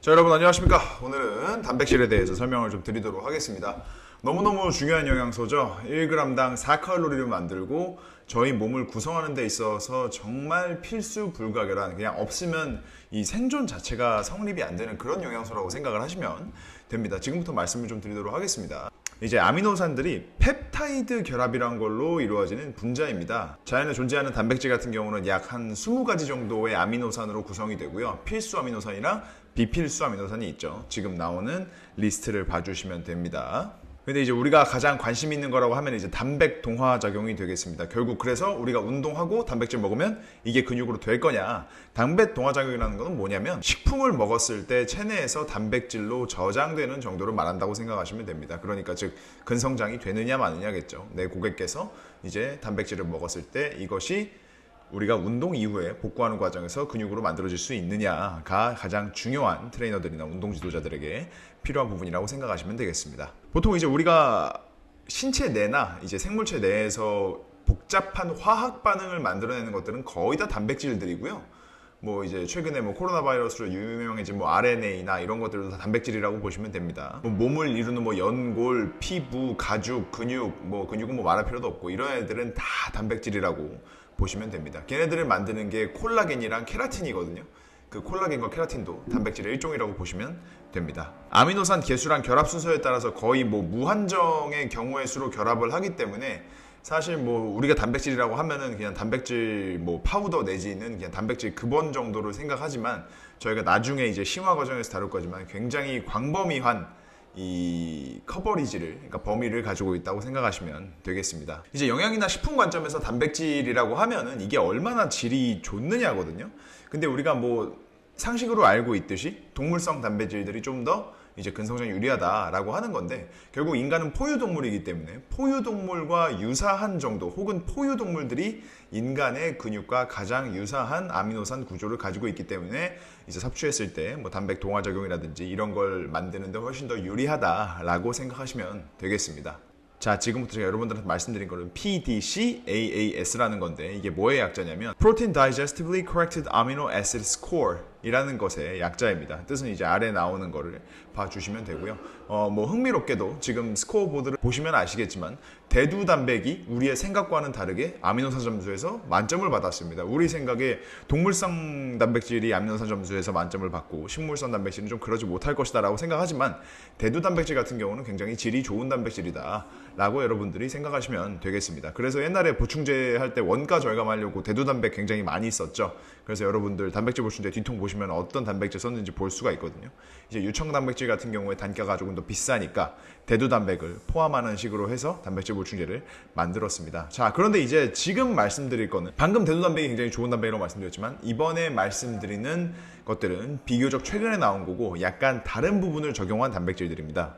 자, 여러분 안녕하십니까. 오늘은 단백질에 대해서 설명을 좀 드리도록 하겠습니다. 너무너무 중요한 영양소죠. 1g당 4칼로리를 만들고 저희 몸을 구성하는 데 있어서 정말 필수 불가결한, 그냥 없으면 이 생존 자체가 성립이 안 되는 그런 영양소라고 생각을 하시면 됩니다. 지금부터 말씀을 좀 드리도록 하겠습니다. 이제 아미노산들이 펩타이드 결합이란 걸로 이루어지는 분자입니다. 자연에 존재하는 단백질 같은 경우는 약 한 20가지 정도의 아미노산으로 구성이 되고요. 필수 아미노산이랑 비필수 아미노산이 있죠. 지금 나오는 리스트를 봐주시면 됩니다. 근데 이제 우리가 가장 관심 있는 거라고 하면 이제 단백 동화 작용이 되겠습니다. 결국 그래서 우리가 운동하고 단백질 먹으면 이게 근육으로 될 거냐? 단백 동화 작용이라는 건 뭐냐면 식품을 먹었을 때 체내에서 단백질로 저장되는 정도를 말한다고 생각하시면 됩니다. 그러니까 즉 근성장이 되느냐 마느냐겠죠. 내 고객께서 이제 단백질을 먹었을 때 이것이 우리가 운동 이후에 복구하는 과정에서 근육으로 만들어질 수 있느냐가 가장 중요한 트레이너들이나 운동 지도자들에게 필요한 부분이라고 생각하시면 되겠습니다. 보통 이제 우리가 신체 내나 이제 생물체 내에서 복잡한 화학 반응을 만들어내는 것들은 거의 다 단백질들이고요. 뭐 이제 최근에 뭐 코로나 바이러스로 유명해진 뭐 RNA나 이런 것들도 다 단백질이라고 보시면 됩니다. 뭐 몸을 이루는 뭐 연골, 피부, 가죽, 근육, 뭐 근육은 뭐 말할 필요도 없고 이런 애들은 다 단백질이라고 보시면 됩니다. 걔네들을 만드는 게 콜라겐이랑 케라틴이거든요. 그 콜라겐과 케라틴도 단백질의 일종이라고 보시면 됩니다. 아미노산 개수랑 결합 순서에 따라서 거의 뭐 무한정의 경우의 수로 결합을 하기 때문에 사실 뭐 우리가 단백질이라고 하면은 그냥 단백질 뭐 파우더 내지는 그냥 단백질 급원 정도로 생각하지만 저희가 나중에 이제 심화 과정에서 다룰 거지만 굉장히 광범위한 이 커버리지를, 그러니까 범위를 가지고 있다고 생각하시면 되겠습니다. 이제 영양이나 식품 관점에서 단백질이라고 하면은 이게 얼마나 질이 좋느냐거든요. 근데 우리가 뭐 상식으로 알고 있듯이 동물성 단백질들이 좀 더 이제 근성장에 유리하다라고 하는 건데, 결국 인간은 포유동물이기 때문에 포유동물과 유사한 정도 혹은 포유동물들이 인간의 근육과 가장 유사한 아미노산 구조를 가지고 있기 때문에 이제 섭취했을 때 뭐 단백 동화 작용이라든지 이런 걸 만드는 데 훨씬 더 유리하다라고 생각하시면 되겠습니다. 자, 지금부터 제가 여러분들한테 말씀드린 거는 PDCAAS라는 건데 이게 뭐의 약자냐면 Protein Digestively Corrected Amino Acid Score 이라는 것의 약자입니다. 뜻은 이제 아래 나오는 거를 봐주시면 되고요. 뭐 흥미롭게도 지금 스코어 보드를 보시면 아시겠지만 대두 단백이 우리의 생각과는 다르게 아미노산 점수에서 만점을 받았습니다. 우리 생각에 동물성 단백질이 아미노산 점수에서 만점을 받고 식물성 단백질은 좀 그러지 못할 것이다 라고 생각하지만 대두 단백질 같은 경우는 굉장히 질이 좋은 단백질이다 라고 여러분들이 생각하시면 되겠습니다. 그래서 옛날에 보충제 할 때 원가 절감하려고 대두 단백 굉장히 많이 썼죠. 그래서 여러분들 단백질 보충제 뒤통 보시면 어떤 단백질 썼는지 볼 수가 있거든요. 이제 유청 단백질 같은 경우에 단가가 조금 더 비싸니까 대두 단백을 포함하는 식으로 해서 단백질 보충제를 만들었습니다. 자, 그런데 이제 지금 말씀드릴 거는 방금 대두 단백이 굉장히 좋은 단백이라고 말씀드렸지만 이번에 말씀드리는 것들은 비교적 최근에 나온 거고 약간 다른 부분을 적용한 단백질들입니다.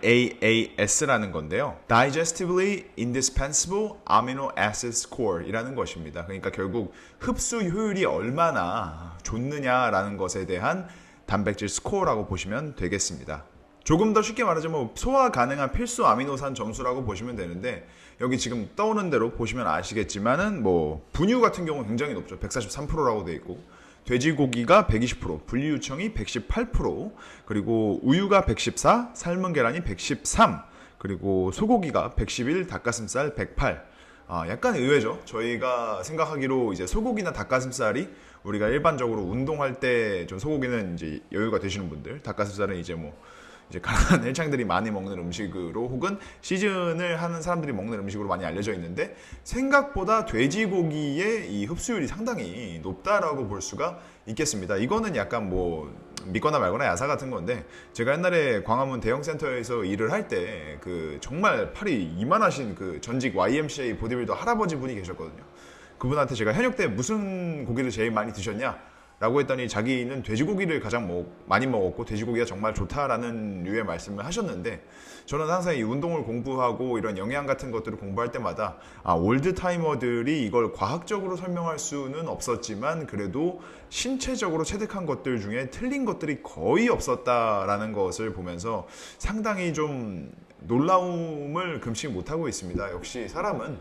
DIAAS라는 건데요. Digestively Indispensable Amino Acid Score 이라는 것입니다. 그러니까 결국 흡수 효율이 얼마나 좋느냐라는 것에 대한 단백질 스코어라고 보시면 되겠습니다. 조금 더 쉽게 말하자면 소화 가능한 필수 아미노산 점수라고 보시면 되는데 여기 지금 떠오는 대로 보시면 아시겠지만은 뭐 분유 같은 경우는 굉장히 높죠. 143%라고 되어 있고 돼지고기가 120%, 분리유청이 118%, 그리고 우유가 114, 삶은 계란이 113, 그리고 소고기가 111, 닭가슴살 108. 약간 의외죠. 저희가 생각하기로 이제 소고기나 닭가슴살이 우리가 일반적으로 운동할 때 좀 소고기는 이제 여유가 되시는 분들, 닭가슴살은 이제 뭐 이제 가난한 헬창들이 많이 먹는 음식으로 혹은 시즌을 하는 사람들이 먹는 음식으로 많이 알려져 있는데 생각보다 돼지고기의 이 흡수율이 상당히 높다라고 볼 수가 있겠습니다. 이거는 약간 뭐 믿거나 말거나 야사 같은 건데 제가 옛날에 광화문 대형센터에서 일을 할 때 그 정말 팔이 이만하신 그 전직 YMCA 보디빌더 할아버지 분이 계셨거든요. 그분한테 제가 현역 때 무슨 고기를 제일 많이 드셨냐? 라고 했더니 자기는 돼지고기를 가장 많이 먹었고 돼지고기가 정말 좋다라는 류의 말씀을 하셨는데 저는 항상 이 운동을 공부하고 이런 영양 같은 것들을 공부할 때마다 올드타이머들이 이걸 과학적으로 설명할 수는 없었지만 그래도 신체적으로 체득한 것들 중에 틀린 것들이 거의 없었다라는 것을 보면서 상당히 좀 놀라움을 금치 못하고 있습니다. 역시 사람은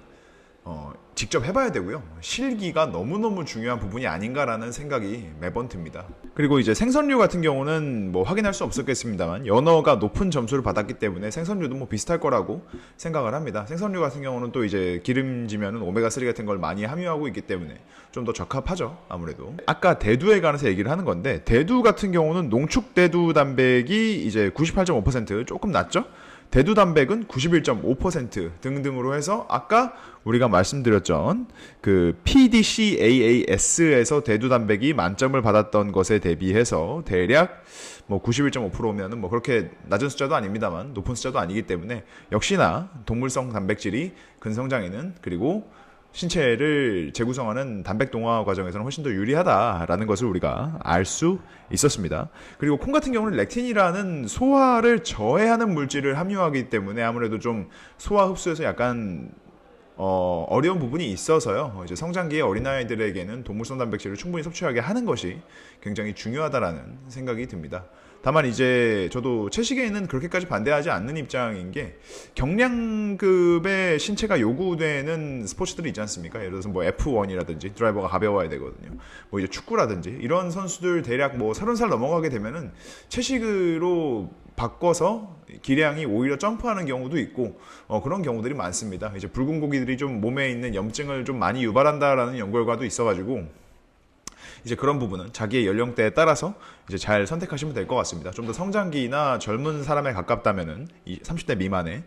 직접 해봐야 되고요. 실기가 너무너무 중요한 부분이 아닌가라는 생각이 매번 듭니다. 그리고 이제 생선류 같은 경우는 뭐 확인할 수 없었겠습니다만 연어가 높은 점수를 받았기 때문에 생선류도 뭐 비슷할 거라고 생각을 합니다. 생선류 같은 경우는 또 이제 기름지면은 오메가3 같은 걸 많이 함유하고 있기 때문에 좀 더 적합하죠. 아무래도. 아까 대두에 관해서 얘기를 하는 건데 대두 같은 경우는 농축 대두 단백이 이제 98.5% 조금 낮죠? 대두 단백은 91.5% 등등으로 해서 아까 우리가 말씀드렸던 그 PDCAAS에서 대두 단백이 만점을 받았던 것에 대비해서 대략 뭐 91.5%면은 뭐 그렇게 낮은 숫자도 아닙니다만 높은 숫자도 아니기 때문에 역시나 동물성 단백질이 근성장에는 그리고 신체를 재구성하는 단백 동화 과정에서는 훨씬 더 유리하다라는 것을 우리가 알 수 있었습니다. 그리고 콩 같은 경우는 렉틴이라는 소화를 저해하는 물질을 함유하기 때문에 아무래도 좀 소화 흡수에서 약간 어려운 부분이 있어서요. 이제 성장기의 어린아이들에게는 동물성 단백질을 충분히 섭취하게 하는 것이 굉장히 중요하다라는 생각이 듭니다. 다만 이제 저도 채식에는 그렇게까지 반대하지 않는 입장인 게 경량급의 신체가 요구되는 스포츠들이 있지 않습니까? 예를 들어서 뭐 F1이라든지 드라이버가 가벼워야 되거든요. 뭐 이제 축구라든지 이런 선수들 대략 뭐 30살 넘어가게 되면은 채식으로 바꿔서 기량이 오히려 점프하는 경우도 있고 그런 경우들이 많습니다. 이제 붉은 고기들이 좀 몸에 있는 염증을 좀 많이 유발한다라는 연구 결과도 있어가지고 이제 그런 부분은 자기의 연령대에 따라서 이제 잘 선택하시면 될 것 같습니다. 좀 더 성장기나 젊은 사람에 가깝다면은 30대 미만에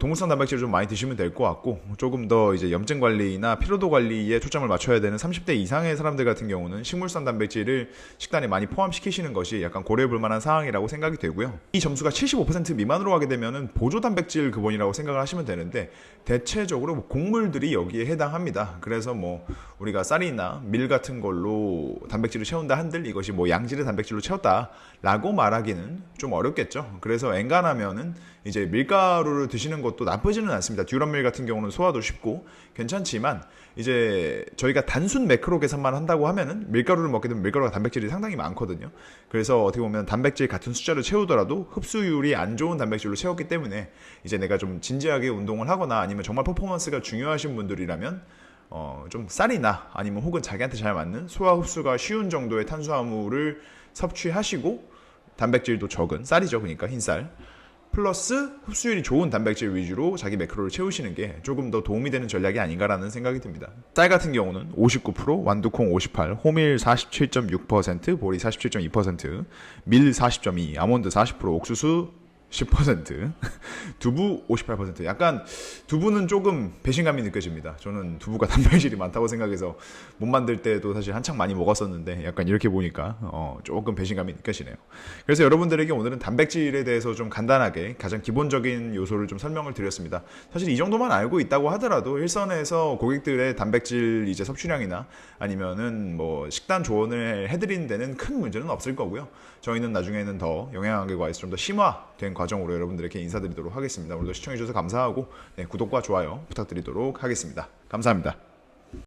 동물성 단백질을 좀 많이 드시면 될 것 같고 조금 더 이제 염증 관리나 피로도 관리에 초점을 맞춰야 되는 30대 이상의 사람들 같은 경우는 식물성 단백질을 식단에 많이 포함시키시는 것이 약간 고려해볼 만한 사항이라고 생각이 되고요. 이 점수가 75% 미만으로 가게 되면은 보조 단백질 급원이라고 생각을 하시면 되는데 대체적으로 뭐 곡물들이 여기에 해당합니다. 그래서 뭐 우리가 쌀이나 밀 같은 걸로 단백질을 채운다 한들 이것이 뭐 양질의 단백질로 채웠다라고 말하기는 좀 어렵겠죠. 그래서 엔간하면은 이제 밀가루를 드시는 것도 나쁘지는 않습니다. 듀럼밀 같은 경우는 소화도 쉽고 괜찮지만 이제 저희가 단순 매크로 계산만 한다고 하면은 밀가루를 먹게 되면 밀가루가 단백질이 상당히 많거든요. 그래서 어떻게 보면 단백질 같은 숫자를 채우더라도 흡수율이 안 좋은 단백질로 채웠기 때문에 이제 내가 좀 진지하게 운동을 하거나 아니면 정말 퍼포먼스가 중요하신 분들이라면 좀 쌀이나 아니면 혹은 자기한테 잘 맞는 소화 흡수가 쉬운 정도의 탄수화물을 섭취하시고 단백질도 적은 쌀이죠. 그러니까 흰쌀 플러스 흡수율이 좋은 단백질 위주로 자기 매크로를 채우시는 게 조금 더 도움이 되는 전략이 아닌가라는 생각이 듭니다. 쌀 같은 경우는 59%, 완두콩 58%, 호밀 47.6%, 보리 47.2%, 밀 40.2%, 아몬드 40%, 옥수수 10%, 두부 58%. 약간 두부는 조금 배신감이 느껴집니다. 저는 두부가 단백질이 많다고 생각해서 못 만들 때도 사실 한창 많이 먹었었는데 약간 이렇게 보니까 조금 배신감이 느껴지네요. 그래서 여러분들에게 오늘은 단백질에 대해서 좀 간단하게 가장 기본적인 요소를 좀 설명을 드렸습니다. 사실 이 정도만 알고 있다고 하더라도 일선에서 고객들의 단백질 이제 섭취량이나 아니면은 뭐 식단 조언을 해드리는 데는 큰 문제는 없을 거고요. 저희는 나중에는 더 영양학에 관해서 좀 더 심화된 과정으로 여러분들에게 인사드리도록 하겠습니다. 오늘도 시청해주셔서 감사하고 구독과 좋아요 부탁드리도록 하겠습니다. 감사합니다.